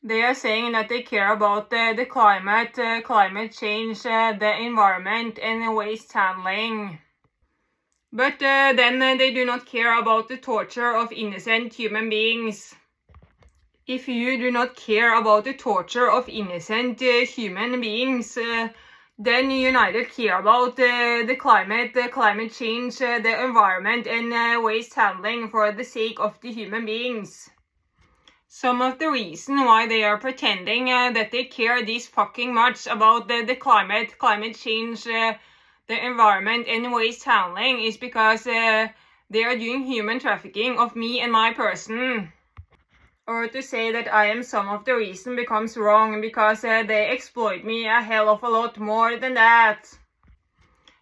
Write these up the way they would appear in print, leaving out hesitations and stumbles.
They are saying that they care about the climate change, the environment, and waste handling. But then they do not care about the torture of innocent human beings. If you do not care about the torture of innocent human beings, then you neither care about the climate change, the environment, and waste handling for the sake of the human beings. Some of the reason why they are pretending that they care this fucking much about the climate change, the environment, and waste handling is because they are doing human trafficking of me and my person. Or to say that I am some of the reason becomes wrong, because they exploit me a hell of a lot more than that.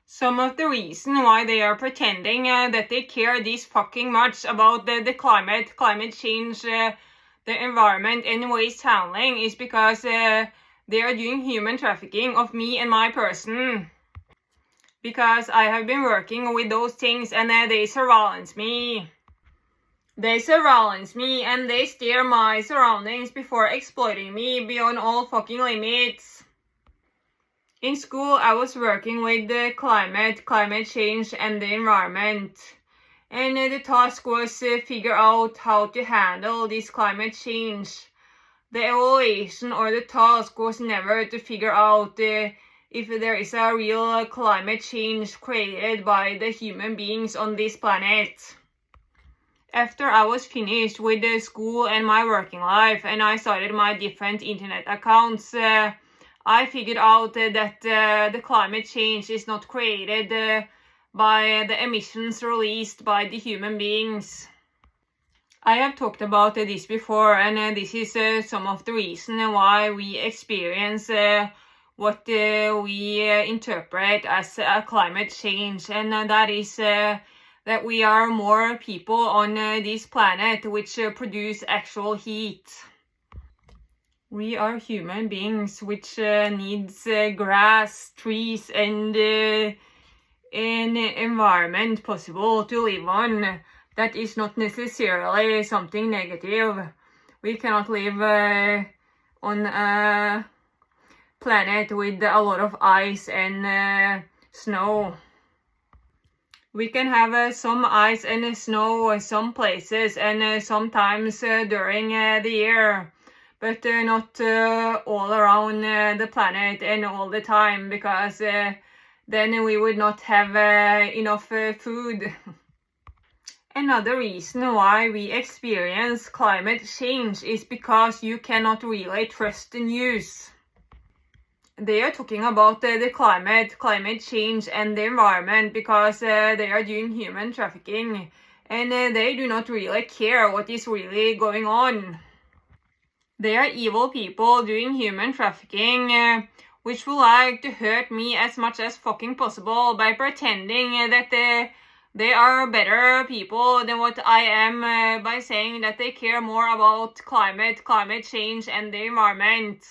Some of the reason why they are pretending that they care this fucking much about the climate change, the environment, and waste handling is because they are doing human trafficking of me and my person. Because I have been working with those things, and they surveillance me. They surveillance me and they steer my surroundings before exploiting me beyond all fucking limits. In school, I was working with the climate change and the environment. And the task was figure out how to handle this climate change. The evaluation or the task was never to figure out if there is a real climate change created by the human beings on this planet. After I was finished with the school and my working life, and I started my different internet accounts, I figured out that the climate change is not created by the emissions released by the human beings. I have talked about this before, and this is some of the reason why we experience what we interpret as a climate change, and that is that we are more people on this planet which produce actual heat. We are human beings which needs grass, trees, and an environment possible to live on. That is not necessarily something negative. We cannot live on a planet with a lot of ice and snow. We can have some ice and snow some places and sometimes during the year, but not all around the planet and all the time, because then we would not have enough food. Another reason why we experience climate change is because you cannot really trust the news. They are talking about the climate change and the environment because they are doing human trafficking, and they do not really care what is really going on. They are evil people doing human trafficking, which would like to hurt me as much as fucking possible by pretending that they are better people than what I am, by saying that they care more about climate change and the environment.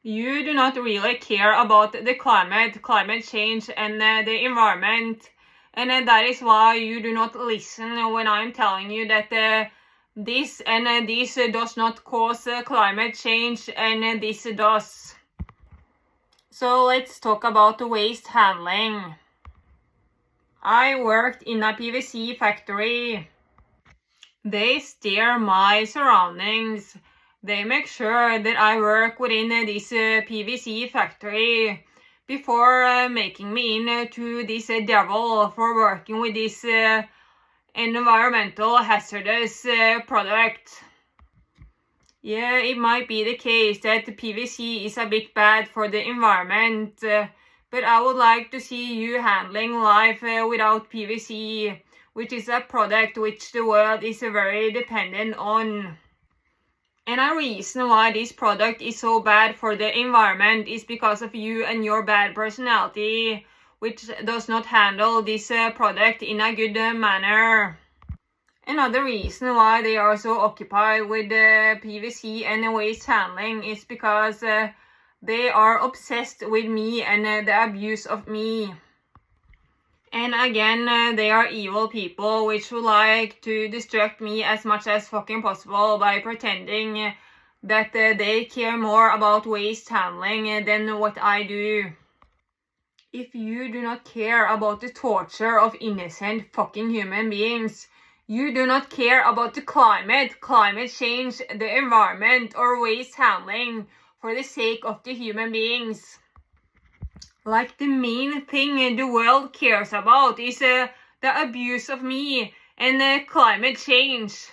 You do not really care about the climate change and the environment, and that is why you do not listen when I'm telling you that this and this does not cause climate change and this does. So let's talk about the waste handling. I worked in a PVC factory. They steer my surroundings. They make sure that I work within this PVC factory before making me into this devil for working with this environmental hazardous product. Yeah, it might be the case that the PVC is a bit bad for the environment, but I would like to see you handling life without PVC, which is a product which the world is very dependent on. And a reason why this product is so bad for the environment is because of you and your bad personality, which does not handle this product in a good manner. Another reason why they are so occupied with PVC and waste handling is because they are obsessed with me and the abuse of me. And again, they are evil people which would like to distract me as much as fucking possible by pretending that they care more about waste handling than what I do. If you do not care about the torture of innocent fucking human beings, you do not care about the climate change, the environment, or waste handling for the sake of the human beings. Like the main thing the world cares about is the abuse of me and climate change.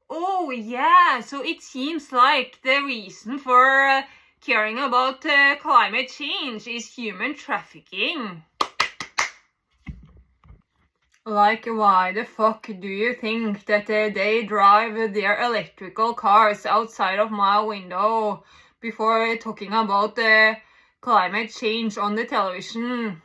Oh yeah, so it seems like the reason for caring about climate change is human trafficking. Like, why the fuck do you think that they drive their electrical cars outside of my window before talking about climate change on the television?